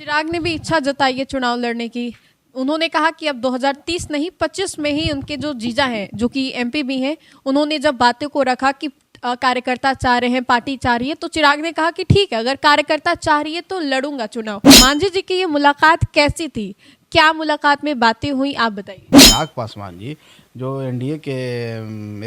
चिराग ने भी इच्छा जताई है चुनाव लड़ने की। उन्होंने कहा कि अब 2030 नहीं 25 में ही उनके जो जीजा हैं, जो कि एमपी भी हैं, उन्होंने जब बातों को रखा कि कार्यकर्ता चाह रहे हैं, पार्टी चाह रही है, तो चिराग ने कहा कि ठीक है, अगर कार्यकर्ता चाह रही है तो लड़ूंगा चुनाव। मांझी जी की ये मुलाकात कैसी थी, क्या मुलाकात में बातें हुई, आप बताइए। चिराग पासवान जी जो एनडीए के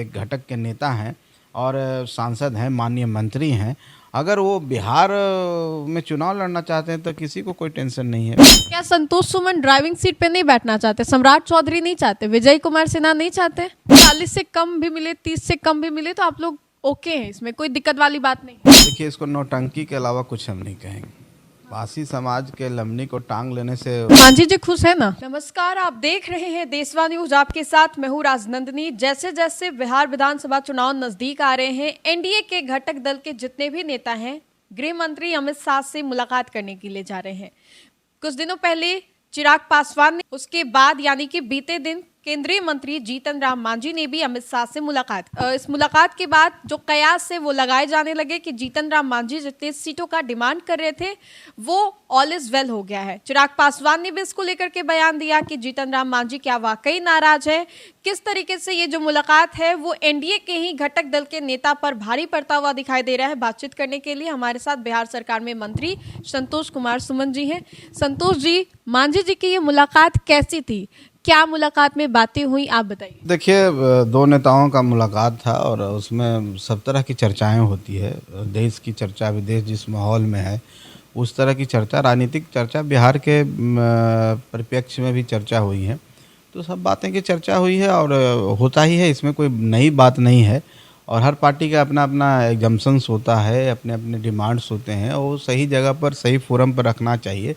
एक घटक के नेता हैं और सांसद हैं, माननीय मंत्री हैं, अगर वो बिहार में चुनाव लड़ना चाहते हैं तो किसी को कोई टेंशन नहीं है। क्या संतोष सुमन ड्राइविंग सीट पे नहीं बैठना चाहते, सम्राट चौधरी नहीं चाहते, विजय कुमार सिन्हा नहीं चाहते? 40 से कम भी मिले, 30 से कम भी मिले तो आप लोग ओके हैं, इसमें कोई दिक्कत वाली बात नहीं। देखिए, इसको नौटंकी के अलावा कुछ हम नहीं कहेंगे। पासी समाज के लमनी को टांग लेने से मांझी जी खुश है ना। नमस्कार, आप देख रहे हैं देशवा न्यूज, आपके साथ मैं हूं राजनंदिनी। जैसे जैसे बिहार विधानसभा चुनाव नजदीक आ रहे हैं, एनडीए के घटक दल के जितने भी नेता हैं, गृह मंत्री अमित शाह से मुलाकात करने के लिए जा रहे हैं। कुछ दिनों पहले चिराग पासवान ने, उसके बाद यानी कि बीते दिन केंद्रीय मंत्री जीतन राम मांझी ने भी अमित शाह से मुलाकात। इस मुलाकात के बाद जो कयास से वो लगाए जाने लगे कि जीतन राम मांझी जितने सीटों का डिमांड कर रहे थे वो ऑल इज वेल हो गया है। चिराग पासवान ने भी इसको लेकर के बयान दिया कि जीतन राम मांझी क्या वाकई नाराज है, किस तरीके से ये जो मुलाकात है वो एनडीए के ही घटक दल के नेता पर भारी पड़ता हुआ दिखाई दे रहा है। बातचीत करने के लिए हमारे साथ बिहार सरकार में मंत्री संतोष कुमार सुमन जी हैं। संतोष जी, मांझी जी की ये मुलाकात कैसी थी, क्या मुलाकात में बातें हुई, आप बताइए। देखिए, दो नेताओं का मुलाकात था और उसमें सब तरह की चर्चाएं होती है। देश की चर्चा, विदेश जिस माहौल में है उस तरह की चर्चा, राजनीतिक चर्चा, बिहार के परिप्रेक्ष्य में भी चर्चा हुई है। तो सब बातें की चर्चा हुई है और होता ही है, इसमें कोई नई बात नहीं है। और हर पार्टी का अपना अपना एग्जम्पशंस होता है, अपने अपने डिमांड्स होते हैं, और सही जगह पर सही फोरम पर रखना चाहिए।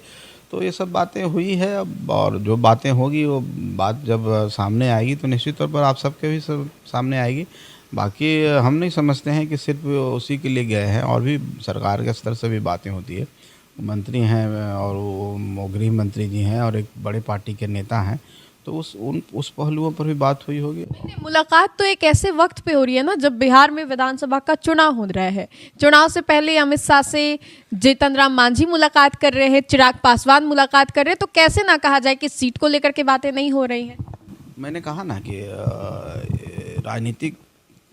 तो ये सब बातें हुई है अब, और जो बातें होगी वो बात जब सामने आएगी तो निश्चित तौर पर आप सबके भी सब सामने आएगी। बाकी हम नहीं समझते हैं कि सिर्फ उसी के लिए गए हैं, और भी सरकार के स्तर से भी बातें होती है। मंत्री हैं और वो गृह मंत्री जी हैं और एक बड़े पार्टी के नेता हैं, तो उस पहलुओं पर भी बात हुई होगी। मुलाकात तो एक ऐसे वक्त पे हो रही है ना जब बिहार में विधानसभा का चुनाव हो रहा है। चुनाव से पहले अमित शाह से जीतन राम मांझी मुलाकात कर रहे हैं, चिराग पासवान मुलाकात कर रहे हैं, तो कैसे ना कहा जाए कि सीट को लेकर के बातें नहीं हो रही हैं। मैंने कहा ना कि राजनीतिक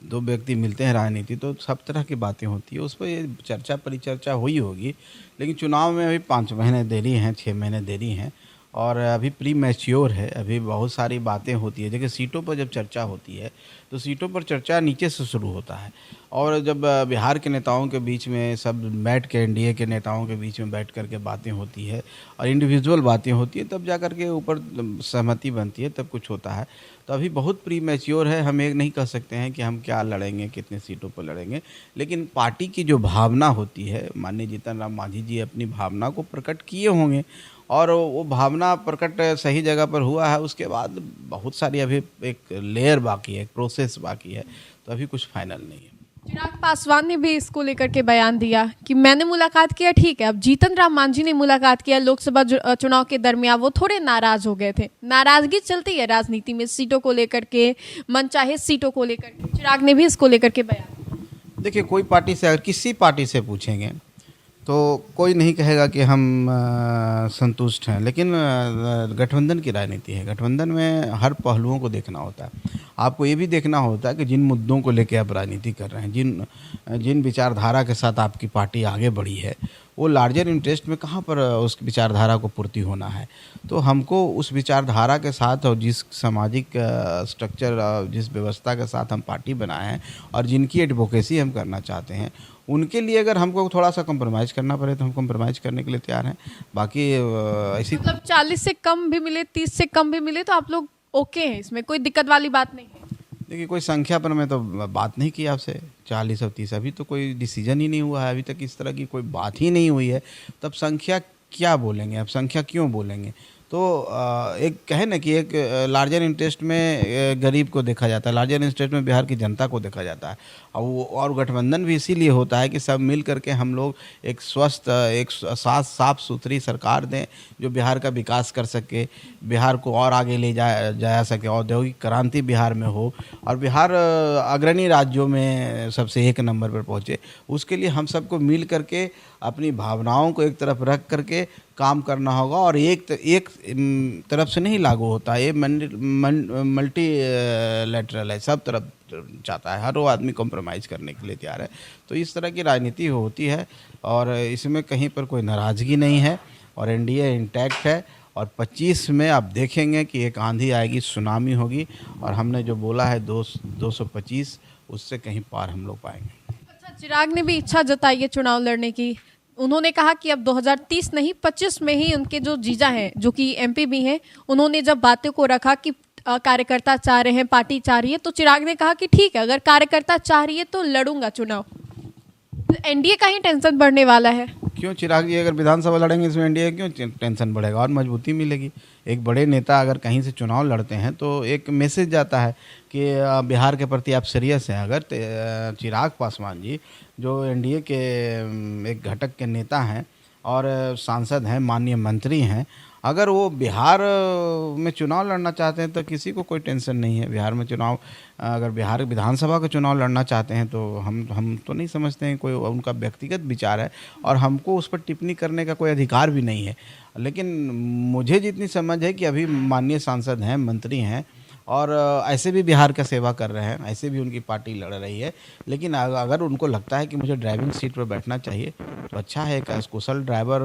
दो व्यक्ति मिलते हैं, राजनीति तो सब तरह की बातें होती है, उस पर ये चर्चा परिचर्चा हुई होगी। लेकिन चुनाव में अभी 5 महीने देरी हैं, 6 महीने देरी हैं, और अभी प्री मैच्योर है, अभी बहुत सारी बातें होती है। देखिए, सीटों पर जब चर्चा होती है तो सीटों पर चर्चा नीचे से शुरू होता है, और जब बिहार के नेताओं के बीच में सब बैठ के, एनडीए के नेताओं के बीच में बैठ कर के बातें होती है और इंडिविजुअल बातें होती है, तब जा कर के ऊपर सहमति बनती है, तब कुछ होता है। तो अभी बहुत प्री मैच्योर है, हम एक नहीं कह सकते हैं कि हम क्या लड़ेंगे, कितने सीटों पर लड़ेंगे। लेकिन पार्टी की जो भावना होती है, माननीय जीतन राम मांझी जी अपनी भावना को प्रकट किए होंगे, और वो भावना प्रकट सही जगह पर हुआ है। उसके बाद बहुत सारी अभी एक लेयर बाकी है, एक प्रोसेस बाकी है, तो अभी कुछ फाइनल नहीं है। चिराग पासवान ने भी इसको लेकर के बयान दिया कि मैंने मुलाकात किया, ठीक है, अब जीतन राम मांझी ने मुलाकात किया, लोकसभा चुनाव के दरमियान वो थोड़े नाराज हो गए थे। नाराजगी चलती है राजनीति में, सीटों को लेकर के, मनचाहे सीटों को लेकर के। चिराग ने भी इसको लेकर के बयान। देखिए, कोई पार्टी से, अगर किसी पार्टी से पूछेंगे तो कोई नहीं कहेगा कि हम संतुष्ट हैं। लेकिन गठबंधन की राजनीति है, गठबंधन में हर पहलुओं को देखना होता है। आपको ये भी देखना होता है कि जिन मुद्दों को लेकर आप राजनीति कर रहे हैं, जिन विचारधारा के साथ आपकी पार्टी आगे बढ़ी है, वो लार्जर इंटरेस्ट में कहाँ पर उस विचारधारा को पूर्ति होना है। तो हमको उस विचारधारा के साथ और जिस सामाजिक स्ट्रक्चर, जिस व्यवस्था के साथ हम पार्टी बनाए हैं और जिनकी एडवोकेसी हम करना चाहते हैं, उनके लिए अगर हमको थोड़ा सा कॉम्प्रोमाइज़ करना पड़े तो हम कॉम्प्रोमाइज़ करने के लिए तैयार हैं। बाकी ऐसी मतलब 40 से कम भी मिले, 30 से कम भी मिले तो आप लोग ओके हैं, इसमें कोई दिक्कत वाली बात नहीं है। देखिए, कोई संख्या पर मैं तो बात नहीं की आपसे, 40 और 30 अभी तो कोई डिसीजन ही नहीं हुआ है, अभी तक इस तरह की कोई बात ही नहीं हुई है। तब संख्या क्या बोलेंगे, अब संख्या क्यों बोलेंगे? तो एक कहे ना कि एक लार्जर इंटरेस्ट में गरीब को देखा जाता है, लार्जर इंटरेस्ट में बिहार की जनता को देखा जाता है। और गठबंधन भी इसीलिए होता है कि सब मिल करके हम लोग एक स्वस्थ, एक साफ सुथरी सरकार दें जो बिहार का विकास कर सके, बिहार को और आगे ले जा सके, औद्योगिक क्रांति बिहार में हो और बिहार अग्रणी राज्यों में सबसे 1 नंबर पर पहुँचे। उसके लिए हम सबको मिल करके अपनी भावनाओं को एक तरफ रख करके काम करना होगा और एक तरफ से नहीं लागू होता है, ये मल्टी लेटरल है, सब तरफ चाहता है, हर वो आदमी कॉम्प्रोमाइज़ करने के लिए तैयार है। तो इस तरह की राजनीति होती है और इसमें कहीं पर कोई नाराज़गी नहीं है और एनडीए इंटैक्ट है। और 25 में आप देखेंगे कि एक आंधी आएगी, सुनामी होगी और हमने जो बोला है 225 उससे कहीं पार हम लोग पाएंगे। अच्छा, चिराग ने भी इच्छा जताई है चुनाव लड़ने की। उन्होंने कहा कि अब 2030 नहीं 25 में ही उनके जो जीजा हैं, जो कि एमपी भी हैं, उन्होंने जब बातों को रखा कि कार्यकर्ता चाह रहे हैं, पार्टी चाह रही है, तो चिराग ने कहा कि ठीक है, अगर कार्यकर्ता चाह रही है तो लड़ूंगा चुनाव। एनडीए का ही टेंशन बढ़ने वाला है। क्यों चिराग जी अगर विधानसभा लड़ेंगे इसमें एनडीए क्यों टेंशन बढ़ेगा और मजबूती मिलेगी। एक बड़े नेता अगर कहीं से चुनाव लड़ते हैं तो एक मैसेज जाता है कि बिहार के प्रति आप सीरियस हैं। अगर चिराग पासवान जी जो एनडीए के एक घटक के नेता हैं और सांसद हैं, माननीय मंत्री हैं, अगर वो बिहार में चुनाव लड़ना चाहते हैं तो किसी को कोई टेंशन नहीं है। बिहार में चुनाव, अगर बिहार विधानसभा का चुनाव लड़ना चाहते हैं तो हम तो नहीं समझते हैं, कोई उनका व्यक्तिगत विचार है और हमको उस पर टिप्पणी करने का कोई अधिकार भी नहीं है। लेकिन मुझे जितनी समझ है कि अभी माननीय सांसद हैं, मंत्री हैं और ऐसे भी बिहार का सेवा कर रहे हैं, ऐसे भी उनकी पार्टी लड़ रही है। लेकिन अगर उनको लगता है कि मुझे ड्राइविंग सीट पर बैठना चाहिए तो अच्छा है, एक कुशल ड्राइवर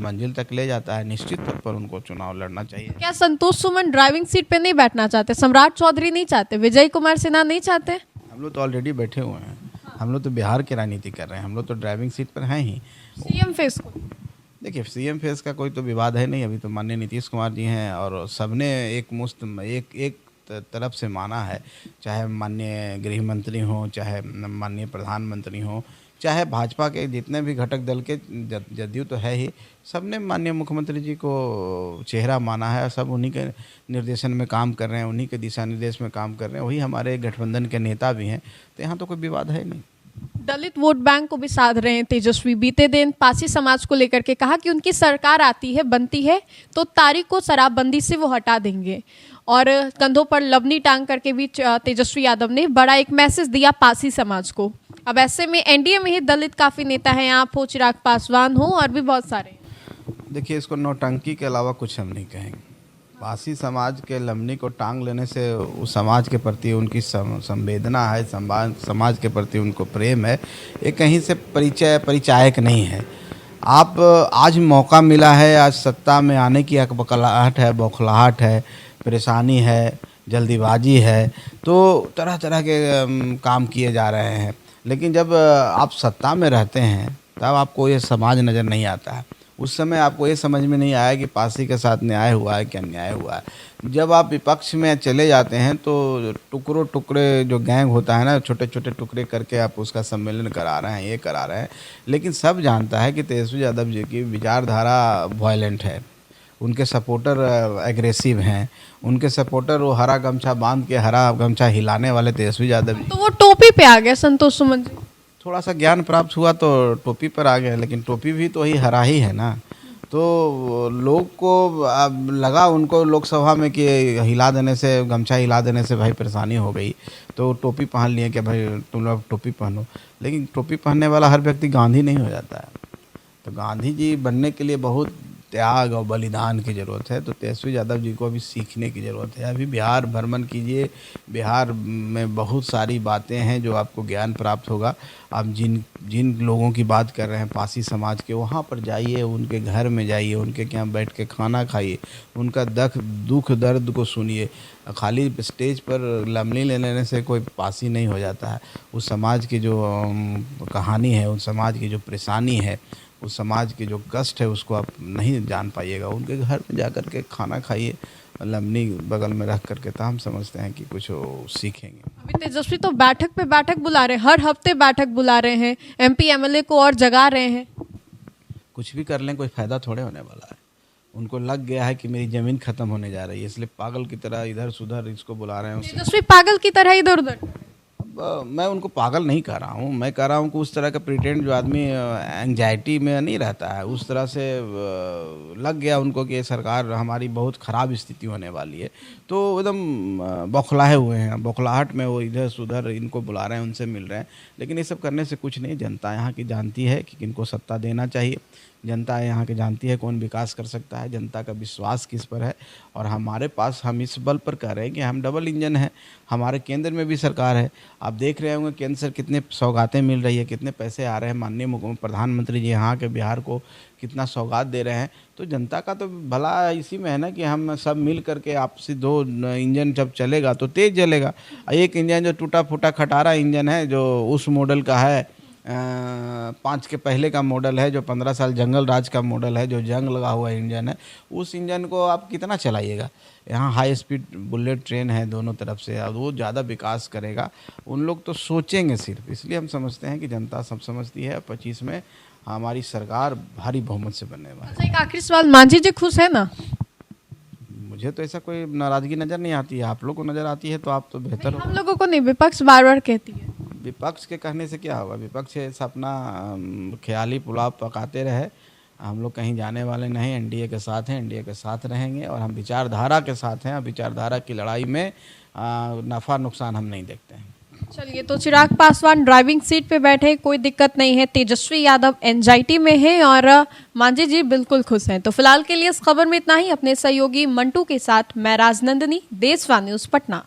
मंजिल तक ले जाता है, निश्चित तौर पर उनको चुनाव लड़ना चाहिए। क्या संतोष सुमन ड्राइविंग सीट पे नहीं बैठना चाहते? सम्राट चौधरी नहीं चाहते? विजय कुमार सिन्हा नहीं चाहते? हम लोग तो ऑलरेडी बैठे हुए हैं, हम लोग तो बिहार की राजनीति कर रहे हैं, हम लोग तो ड्राइविंग सीट पर हैं ही। सीएम फेस को देखिए, सीएम फेस का कोई तो विवाद है नहीं, अभी तो माननीय नीतीश कुमार जी हैं और सबने एक तरफ से माना है, चाहे माननीय गृह मंत्री हों, चाहे माननीय प्रधानमंत्री हों, चाहे भाजपा के जितने भी घटक दल के, जदयू तो है ही, सबने माननीय मुख्यमंत्री जी को चेहरा माना है। सब उन्हीं के निर्देशन में काम कर रहे हैं, उन्हीं के दिशा निर्देश में काम कर रहे हैं, वही हमारे गठबंधन के नेता भी हैं, तो यहाँ तो कोई विवाद है नहीं। दलित वोट बैंक को भी साध रहे हैं तेजस्वी। बीते दिन पासी समाज को लेकर के कहा कि उनकी सरकार आती है, बनती है तो तारिक को शराबबंदी से वो हटा देंगे और कंधों पर लवनी टांग करके भी तेजस्वी यादव ने बड़ा एक मैसेज दिया पासी समाज को। अब ऐसे में एनडीए में ही दलित काफी नेता हैं, आप हो, चिराग पासवान हो और भी बहुत सारे। देखिए, इसको नौटंकी के अलावा कुछ हम नहीं कहेंगे। पासी समाज के लमनी को टांग लेने से उस समाज के प्रति उनकी संवेदना है, समाज के प्रति उनको प्रेम है, ये कहीं से परिचायक नहीं है। आप आज मौका मिला है, आज सत्ता में आने की अकबकलाहट है, बौखलाहट है, परेशानी है, जल्दीबाजी है, तो तरह तरह के काम किए जा रहे हैं। लेकिन जब आप सत्ता में रहते हैं तब आपको ये समाज नज़र नहीं आता है। उस समय आपको ये समझ में नहीं आया कि पासी के साथ न्याय हुआ है कि अन्याय हुआ है। जब आप विपक्ष में चले जाते हैं तो टुकड़े जो गैंग होता है ना, छोटे छोटे टुकड़े करके आप उसका सम्मेलन करा रहे हैं, ये करा रहे हैं। लेकिन सब जानता है कि तेजस्वी यादव जी की विचारधारा वायलेंट है, उनके सपोर्टर एग्रेसिव हैं, उनके सपोर्टर वो हरा गमछा बांध के हरा गमछा हिलाने वाले तेजस्वी यादव जी। तो वो टोपी पे आ गया संतोष सुमन जी। थोड़ा सा ज्ञान प्राप्त हुआ तो टोपी पर आ गए, लेकिन टोपी भी तो ही हरा ही है ना। तो लोग को अब लगा उनको लोकसभा में कि हिला देने से, गमछा हिला देने से भाई परेशानी हो गई, तो टोपी पहन लिए कि भाई तुम लोग टोपी पहनो। लेकिन टोपी पहनने वाला हर व्यक्ति गांधी नहीं हो जाता है। तो गांधी जी बनने के लिए बहुत त्याग और बलिदान की ज़रूरत है। तो तेजस्वी यादव जी को अभी सीखने की ज़रूरत है। अभी बिहार भ्रमण कीजिए, बिहार में बहुत सारी बातें हैं जो आपको ज्ञान प्राप्त होगा। आप जिन लोगों की बात कर रहे हैं पासी समाज के, वहाँ पर जाइए, उनके घर में जाइए, उनके यहाँ बैठ के खाना खाइए, उनका दुख दर्द को सुनिए। खाली स्टेज पर लमनी ले लेने से कोई पासी नहीं हो जाता है। उस समाज की जो कहानी है, उस समाज की जो परेशानी है, उस समाज के जो कष्ट है, उसको आप नहीं जान पाइएगा। उनके घर में जा कर के खाना खाइए, लमनी बगल में रख करके, तो हम समझते हैं कि कुछ सीखेंगे। अभी तेजस्वी तो बैठक पे बैठक बुला रहे हैं, हर हफ्ते बैठक बुला रहे हैं, एमपी एमएलए को और जगा रहे हैं। कुछ भी कर लें, कोई फ़ायदा थोड़े होने वाला है। उनको लग गया है कि मेरी ज़मीन ख़त्म होने जा रही है, इसलिए पागल की तरह इधर सुधर इसको बुला रहे हैं। तेजस्वी पागल की तरह इधर उधर। मैं उनको पागल नहीं कह रहा हूँ, मैं कह रहा हूँ कि उस तरह का प्रिटेंड जो आदमी एंजाइटी में नहीं रहता है, उस तरह से लग गया उनको कि ये सरकार हमारी बहुत ख़राब स्थिति होने वाली है, तो एकदम बौखलाए हुए हैं। बौखलाहट में वो इधर सुधर इनको बुला रहे हैं, उनसे मिल रहे हैं। लेकिन ये सब करने से कुछ नहीं, जनता यहाँ की जानती है कि किनको सत्ता देना चाहिए, जनता यहाँ के जानती है कौन विकास कर सकता है, जनता का विश्वास किस पर है। और हमारे पास, हम इस बल पर कह रहे हैं कि हम डबल इंजन है। हमारे केंद्र में भी सरकार है, आप देख रहे होंगे केंद्र से कितने सौगातें मिल रही है, कितने पैसे आ रहे हैं। माननीय प्रधानमंत्री जी यहाँ के बिहार को कितना सौगात दे रहे हैं। तो जनता का तो भला इसी में है ना कि हम सब मिल करके आपसी दो इंजन जब चलेगा तो तेज चलेगा। एक इंजन जो टूटा फूटा खटारा इंजन है, जो उस मॉडल का है, 5 के पहले का मॉडल है, जो 15 साल जंगल राज का मॉडल है, जो जंग लगा हुआ इंजन है, उस इंजन को आप कितना चलाइएगा। यहाँ हाई स्पीड बुलेट ट्रेन है दोनों तरफ से, और वो ज़्यादा विकास करेगा। उन लोग तो सोचेंगे सिर्फ, इसलिए हम समझते हैं कि जनता सब समझती है। 25 में हमारी सरकार भारी बहुमत से बनने वाली है। अच्छा, एक आखिरी सवाल, मांझी जी खुश है ना? मुझे तो ऐसा कोई नाराज़गी नज़र नहीं आती है। आप लोग को नज़र आती है तो आप तो बेहतर हो। हम लोगों को नहीं, विपक्ष बार बार कहती है। विपक्ष के कहने से क्या होगा? विपक्ष ऐसा अपना ख्याली पुलाव पकाते रहे। हम लोग कहीं जाने वाले नहीं, एनडीए के साथ हैं, एनडीए के साथ रहेंगे, और हम विचारधारा के साथ हैं। विचारधारा की लड़ाई में नफ़ा नुकसान हम नहीं देखते हैं। चलिए, तो चिराग पासवान ड्राइविंग सीट पे बैठे, कोई दिक्कत नहीं है। तेजस्वी यादव एंजाइटी में है और मांझी जी बिल्कुल खुश हैं। तो फिलहाल के लिए इस खबर में इतना ही। अपने सहयोगी मंटू के साथ मैं राजनंदिनी, देशवा न्यूज़ पटना।